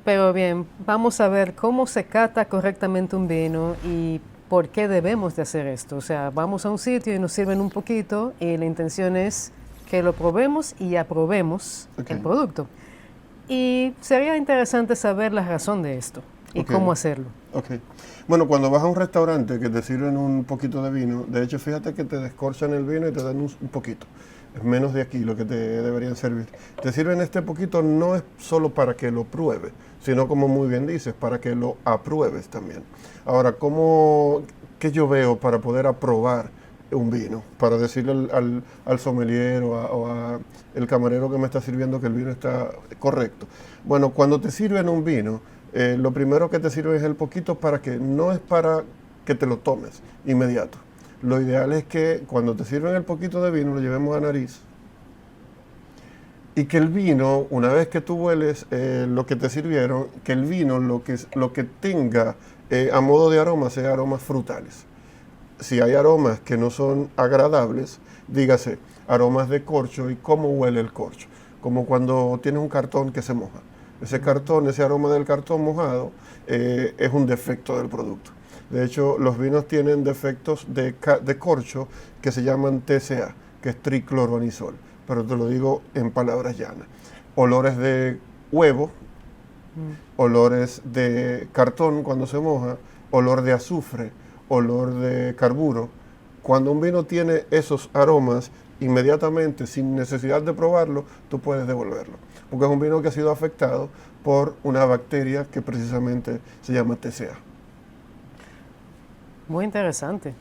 Pero bien, vamos a ver cómo se cata correctamente un vino y por qué debemos de hacer esto. O sea, vamos a un sitio y nos sirven un poquito y la intención es que lo probemos y aprobemos el producto. Y sería interesante saber la razón de esto y cómo hacerlo. Bueno, cuando vas a un restaurante que te sirven un poquito de vino, de hecho, fíjate que te descorchan el vino y te dan un poquito. es menos de aquí lo que te deberían servir. Te sirven este poquito no es solo para que lo pruebes, sino como muy bien dices, para que lo apruebes también. Ahora, ¿qué yo veo para poder aprobar un vino? Para decirle al sommelier o el camarero que me está sirviendo que el vino está correcto. Bueno, cuando te sirven un vino, lo primero que te sirve es el poquito para que no es para que te lo tomes inmediato. Lo ideal es que cuando te sirven el poquito de vino lo llevemos a nariz y que el vino, una vez que tú hueles lo que te sirvieron, que el vino lo que tenga a modo de aroma sea aromas frutales. Si hay aromas que no son agradables, dígase aromas de corcho y cómo huele el corcho, como cuando tienes un cartón que se moja. Ese aroma del cartón mojado es un defecto del producto. De hecho, los vinos tienen defectos de corcho que se llaman TCA, que es tricloroanisol, pero te lo digo en palabras llanas. Olores de huevo, olores de cartón cuando se moja, olor de azufre, olor de carburo. Cuando un vino tiene esos aromas, inmediatamente, sin necesidad de probarlo, tú puedes devolverlo, porque es un vino que ha sido afectado por una bacteria que precisamente se llama TCA. Muy interesante.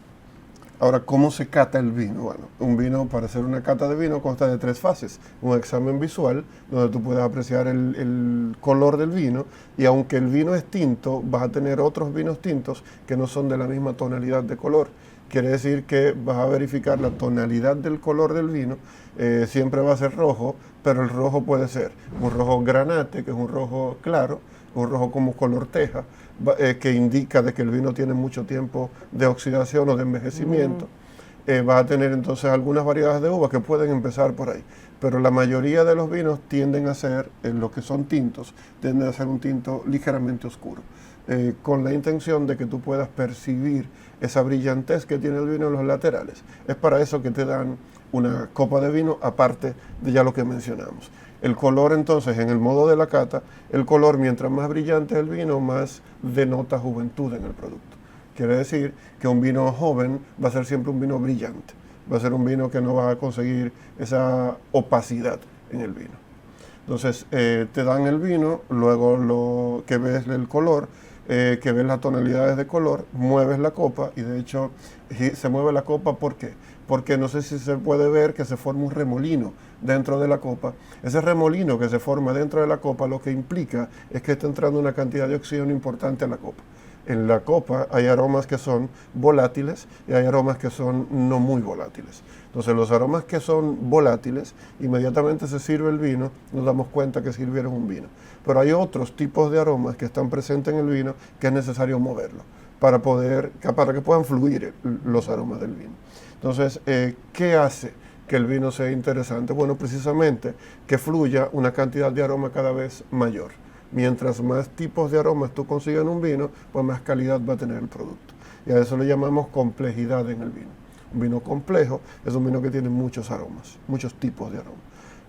Ahora, ¿cómo se cata el vino? Bueno, un vino, para hacer una cata de vino, consta de 3 fases. Un examen visual, donde tú puedes apreciar el color del vino, y aunque el vino es tinto, vas a tener otros vinos tintos que no son de la misma tonalidad de color. Quiere decir que vas a verificar la tonalidad del color del vino, siempre va a ser rojo, pero el rojo puede ser un rojo granate, que es un rojo claro, un rojo como color teja, que indica de que el vino tiene mucho tiempo de oxidación o de envejecimiento. Va a tener entonces algunas variedades de uvas que pueden empezar por ahí, pero la mayoría de los vinos tienden a ser, lo que son tintos, tienden a ser un tinto ligeramente oscuro, con la intención de que tú puedas percibir esa brillantez que tiene el vino en los laterales. Es para eso que te dan una copa de vino aparte de ya lo que mencionamos. El color entonces, en el modo de la cata, el color mientras más brillante es el vino, más denota juventud en el producto. Quiere decir que un vino joven va a ser siempre un vino brillante, va a ser un vino que no va a conseguir esa opacidad en el vino. Entonces te dan el vino, luego lo que ves el color, que ves las tonalidades de color, mueves la copa y de hecho se mueve la copa ¿por qué? Porque no sé si se puede ver que se forma un remolino dentro de la copa. Ese remolino que se forma dentro de la copa lo que implica es que está entrando una cantidad de oxígeno importante a la copa. En la copa hay aromas que son volátiles y hay aromas que son no muy volátiles. Entonces los aromas que son volátiles, inmediatamente se sirve el vino, nos damos cuenta que sirvieron un vino. Pero hay otros tipos de aromas que están presentes en el vino que es necesario moverlo para que puedan fluir los aromas del vino. Entonces, ¿qué hace que el vino sea interesante? Bueno, precisamente que fluya una cantidad de aroma cada vez mayor. Mientras más tipos de aromas tú consigas en un vino, pues más calidad va a tener el producto. Y a eso le llamamos complejidad en el vino. Un vino complejo es un vino que tiene muchos aromas, muchos tipos de aromas.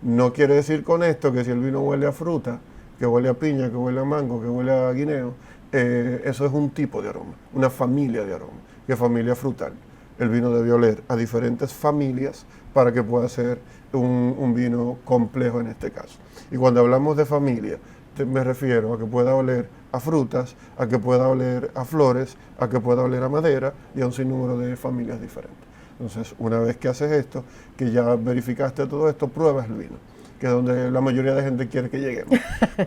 No quiere decir con esto que si el vino huele a fruta, que huele a piña, que huele a mango, que huele a guineo, eso es un tipo de aroma, una familia de aromas, que es familia frutal. El vino debe oler a diferentes familias para que pueda ser un vino complejo en este caso. Y cuando hablamos de familia, me refiero a que pueda oler a frutas, a que pueda oler a flores, a que pueda oler a madera y a un sinnúmero de familias diferentes. Entonces, una vez que haces esto, que ya verificaste todo esto, pruebas el vino, que es donde la mayoría de gente quiere que lleguemos.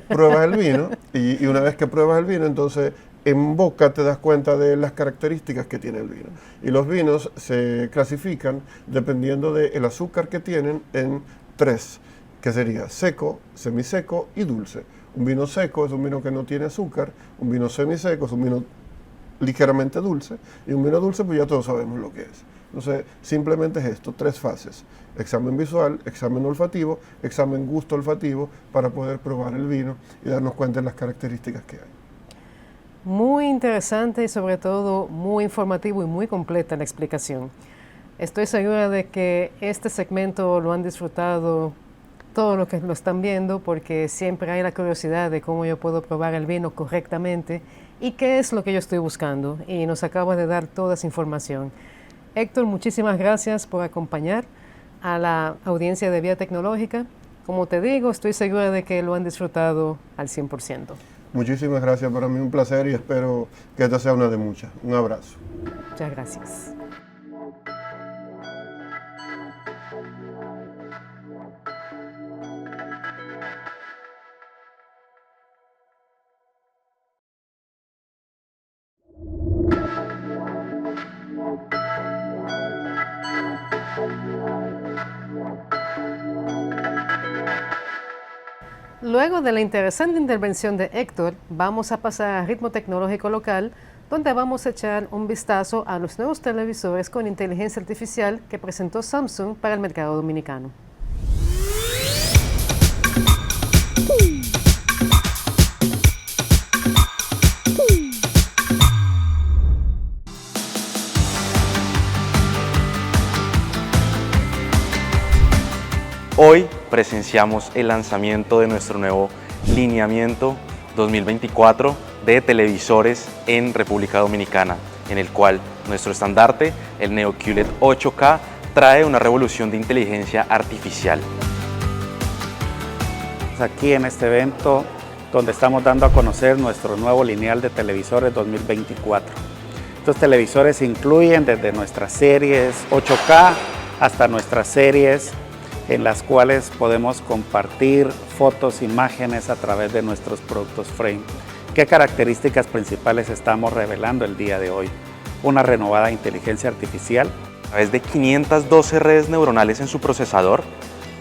Pruebas el vino y una vez que pruebas el vino, entonces en boca te das cuenta de las características que tiene el vino. Y los vinos se clasifican dependiendo del azúcar que tienen en 3, que sería seco, semiseco y dulce. Un vino seco es un vino que no tiene azúcar, un vino semiseco es un vino ligeramente dulce, y un vino dulce pues ya todos sabemos lo que es. Entonces, simplemente es esto, 3 fases: examen visual, examen olfativo, examen gusto olfativo, para poder probar el vino y darnos cuenta de las características que hay. Muy interesante y sobre todo muy informativo y muy completa la explicación. Estoy segura de que este segmento lo han disfrutado todos los que lo están viendo, porque siempre hay la curiosidad de cómo yo puedo probar el vino correctamente y qué es lo que yo estoy buscando, y nos acaba de dar toda esa información. Héctor, muchísimas gracias por acompañar a la audiencia de Vía Tecnológica. Como te digo, estoy segura de que lo han disfrutado al 100%. Muchísimas gracias, para mí un placer y espero que esta sea una de muchas. Un abrazo. Muchas gracias. Luego de la interesante intervención de Héctor, vamos a pasar a Ritmo Tecnológico Local, donde vamos a echar un vistazo a los nuevos televisores con inteligencia artificial que presentó Samsung para el mercado dominicano. Hoy presenciamos el lanzamiento de nuestro nuevo lineamiento 2024 de televisores en República Dominicana, en el cual nuestro estandarte, el Neo QLED 8K, trae una revolución de inteligencia artificial. Aquí en este evento donde estamos dando a conocer nuestro nuevo lineal de televisores 2024. Estos televisores incluyen desde nuestras series 8K hasta nuestras series en las cuales podemos compartir fotos, imágenes a través de nuestros productos Frame. ¿Qué características principales estamos revelando el día de hoy? Una renovada inteligencia artificial. A través de 512 redes neuronales en su procesador,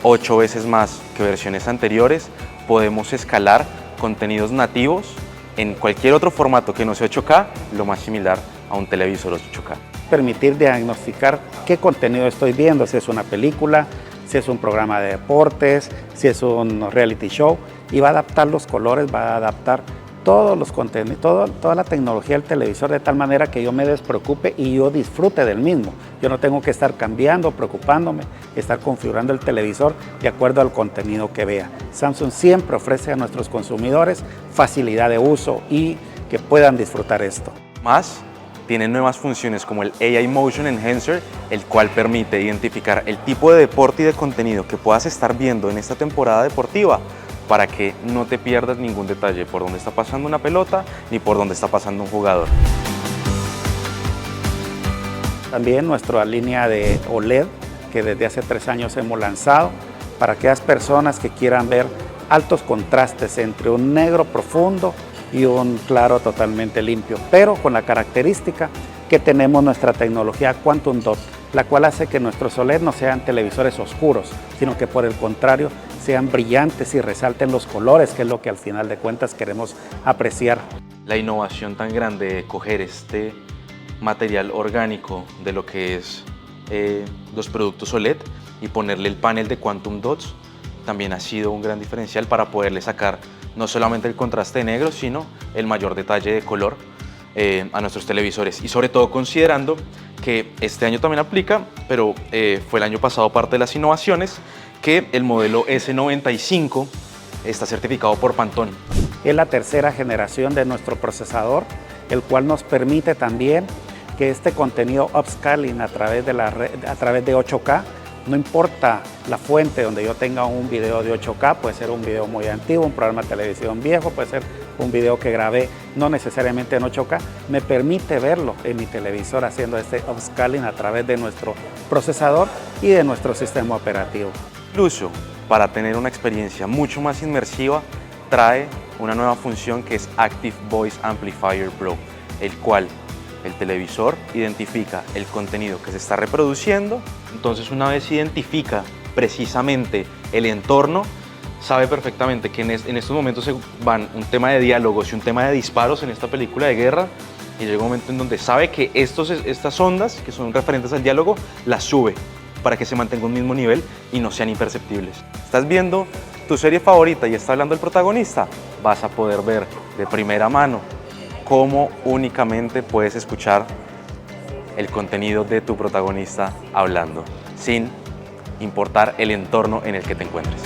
8 veces más que versiones anteriores, podemos escalar contenidos nativos en cualquier otro formato que no sea 8K, lo más similar a un televisor 8K. Permitir diagnosticar qué contenido estoy viendo, si es una película, si es un programa de deportes, si es un reality show, y va a adaptar los colores, va a adaptar todos los contenidos, toda la tecnología del televisor de tal manera que yo me despreocupe y yo disfrute del mismo. Yo no tengo que estar cambiando, preocupándome, estar configurando el televisor de acuerdo al contenido que vea. Samsung siempre ofrece a nuestros consumidores facilidad de uso y que puedan disfrutar esto. Más, tiene nuevas funciones como el AI Motion Enhancer, el cual permite identificar el tipo de deporte y de contenido que puedas estar viendo en esta temporada deportiva para que no te pierdas ningún detalle por dónde está pasando una pelota ni por dónde está pasando un jugador. También nuestra línea de OLED, que desde hace 3 años hemos lanzado, para aquellas personas que quieran ver altos contrastes entre un negro profundo y un claro totalmente limpio, pero con la característica que tenemos nuestra tecnología Quantum Dot, la cual hace que nuestros OLED no sean televisores oscuros, sino que por el contrario sean brillantes y resalten los colores, que es lo que al final de cuentas queremos apreciar. La innovación tan grande de coger este material orgánico de lo que es los productos OLED y ponerle el panel de Quantum Dots también ha sido un gran diferencial para poderle sacar no solamente el contraste de negro, sino el mayor detalle de color a nuestros televisores. Y sobre todo considerando que este año también aplica, pero fue el año pasado parte de las innovaciones, que el modelo S95 está certificado por Pantone. Es la tercera generación de nuestro procesador, el cual nos permite también que este contenido upscaling a través de 8K, no importa la fuente donde yo tenga un video de 8K, puede ser un video muy antiguo, un programa de televisión viejo, puede ser un video que grabé no necesariamente en 8K, me permite verlo en mi televisor haciendo este upscaling a través de nuestro procesador y de nuestro sistema operativo. Incluso para tener una experiencia mucho más inmersiva, trae una nueva función que es Active Voice Amplifier Pro, el cual el televisor identifica el contenido que se está reproduciendo. Entonces, una vez identifica precisamente el entorno, sabe perfectamente que en estos momentos se van un tema de diálogos y un tema de disparos en esta película de guerra, y llega un momento en donde sabe que estas ondas, que son referentes al diálogo, las sube para que se mantenga un mismo nivel y no sean imperceptibles. Estás viendo tu serie favorita y está hablando el protagonista, vas a poder ver de primera mano cómo únicamente puedes escuchar el contenido de tu protagonista hablando, sin importar el entorno en el que te encuentres.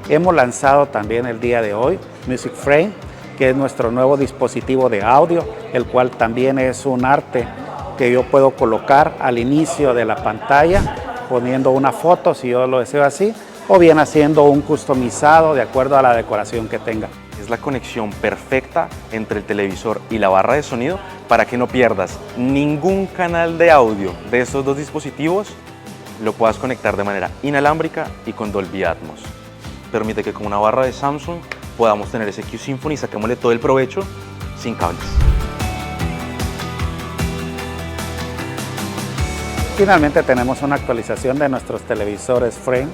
Hemos lanzado también el día de hoy Music Frame, que es nuestro nuevo dispositivo de audio, el cual también es un arte que yo puedo colocar al inicio de la pantalla, poniendo una foto si yo lo deseo así, o bien haciendo un customizado de acuerdo a la decoración que tenga. Es la conexión perfecta entre el televisor y la barra de sonido para que no pierdas ningún canal de audio de estos dos dispositivos, lo puedas conectar de manera inalámbrica y con Dolby Atmos. Permite que con una barra de Samsung podamos tener ese Q Symphony y saquémosle todo el provecho sin cables. Finalmente tenemos una actualización de nuestros televisores Frame,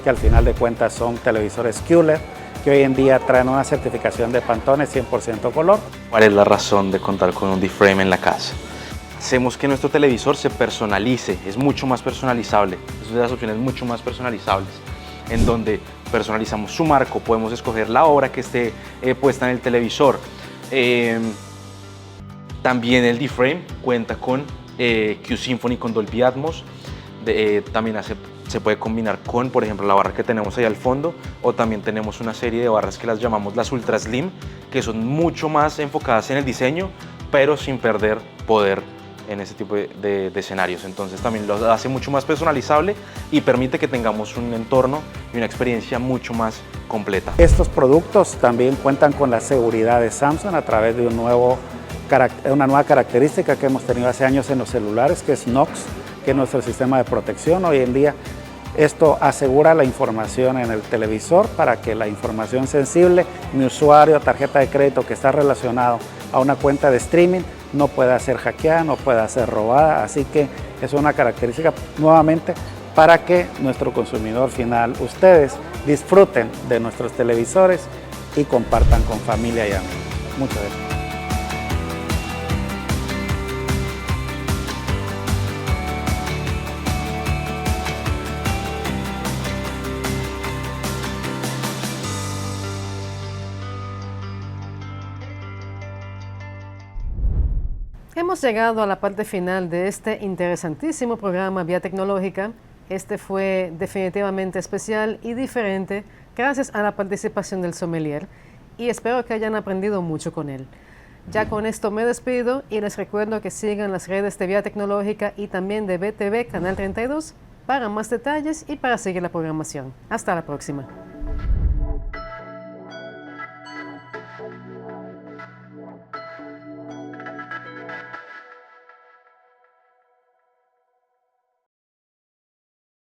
que al final de cuentas son televisores QLED, que hoy en día traen una certificación de Pantone 100% color. ¿Cuál es la razón de contar con un D-Frame en la casa? Hacemos que nuestro televisor se personalice, es mucho más personalizable, es una de las opciones mucho más personalizables, en donde personalizamos su marco, podemos escoger la hora que esté puesta en el televisor. También el D-Frame cuenta con Q Symphony con Dolby Atmos, también se puede combinar con, por ejemplo, la barra que tenemos ahí al fondo, o también tenemos una serie de barras que las llamamos las Ultra Slim, que son mucho más enfocadas en el diseño, pero sin perder poder en ese tipo de escenarios. Entonces también lo hace mucho más personalizable y permite que tengamos un entorno y una experiencia mucho más completa. Estos productos también cuentan con la seguridad de Samsung a través de una nueva característica que hemos tenido hace años en los celulares, que es Knox, que es nuestro sistema de protección. Hoy en día esto asegura la información en el televisor para que la información sensible, mi usuario, tarjeta de crédito que está relacionado a una cuenta de streaming, no pueda ser hackeada, no pueda ser robada. Así que es una característica nuevamente para que nuestro consumidor final, ustedes, disfruten de nuestros televisores y compartan con familia y amigos. Muchas gracias. Hemos llegado a la parte final de este interesantísimo programa Vía Tecnológica. Este fue definitivamente especial y diferente gracias a la participación del sommelier y espero que hayan aprendido mucho con él. Ya con esto me despido y les recuerdo que sigan las redes de Vía Tecnológica y también de BTV Canal 32 para más detalles y para seguir la programación. Hasta la próxima.